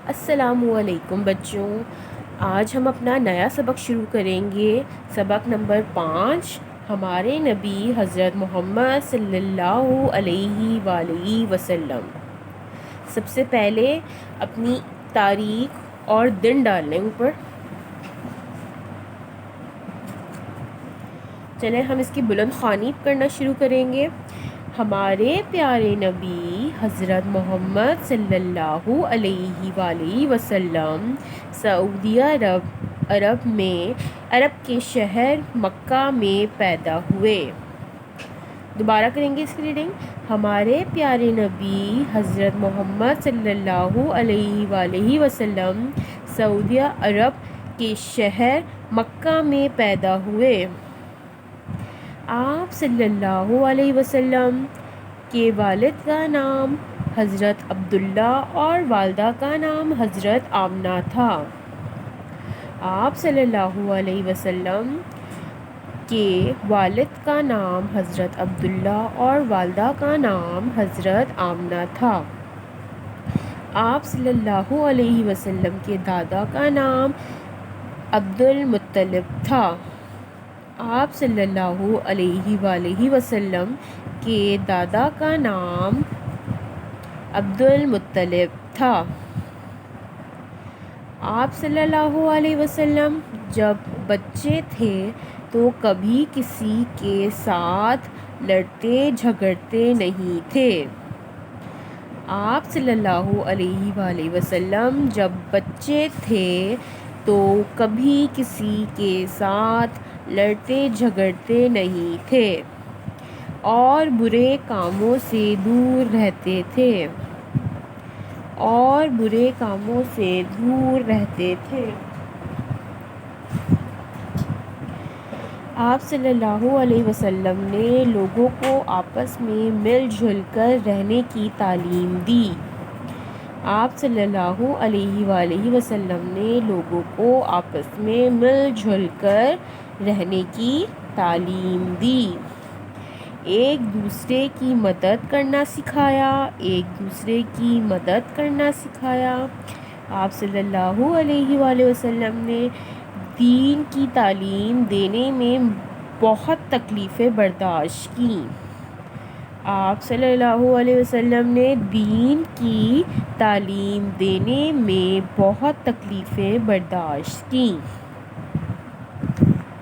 السلام علیکم بچوں، آج ہم اپنا نیا سبق شروع کریں گے۔ سبق نمبر 5، ہمارے نبی حضرت محمد صلی اللہ علیہ وآلہ وسلم۔ سب سے پہلے اپنی تاریخ اور دن ڈالنے اوپر۔ چلیں ہم اس کی بلند خوانی کرنا شروع کریں گے۔ ہمارے پیارے نبی حضرت محمد صلی اللہ علیہ وآلہ وسلم سعودی عرب کے شہر مکہ میں پیدا ہوئے۔ دوبارہ کریں گے اس کی ریڈنگ۔ ہمارے پیارے نبی حضرت محمد صلی اللہ علیہ وآلہ وسلم سعودی عرب کے شہر مکہ میں پیدا ہوئے۔ آپ صلی اللہ علیہ وسلم کے والد کا نام حضرت عبداللہ اور والدہ کا نام حضرت آمنہ تھا۔ آپ صلی اللہ علیہ وسلم کے والد کا نام حضرت عبداللہ اور والدہ کا نام حضرت آمنہ تھا۔ آپ صلی اللہ علیہ وسلم کے دادا کا نام عبدالمطلب تھا۔ آپ صلی اللہ علیہ وآلہ وسلم کے دادا کا نام عبدالمطلب تھا۔ آپ صلی اللہ علیہ وسلم جب بچے تھے تو کبھی کسی کے ساتھ لڑتے جھگڑتے نہیں تھے۔ آپ صلی اللہ علیہ وآلہ وسلم جب بچے تھے تو کبھی کسی کے ساتھ لڑتے جھگڑتے نہیں تھے اور برے کاموں سے دور رہتے تھے۔ آپ صلی اللہ علیہ وسلم نے لوگوں کو آپس میں مل جل کر رہنے کی تعلیم دی۔ آپ صلی اللہ علیہ وآلہ وسلم نے لوگوں کو آپس میں مل جل کر رہنے کی تعلیم دی۔ ایک دوسرے کی مدد کرنا سکھایا۔ آپ صلی اللہ علیہ وآلہ وسلم نے دین کی تعلیم دینے میں بہت تکلیفیں برداشت کیں۔ آپ صلی اللہ علیہ وسلم نے دین کی تعلیم دینے میں بہت تکلیفیں برداشت کیں۔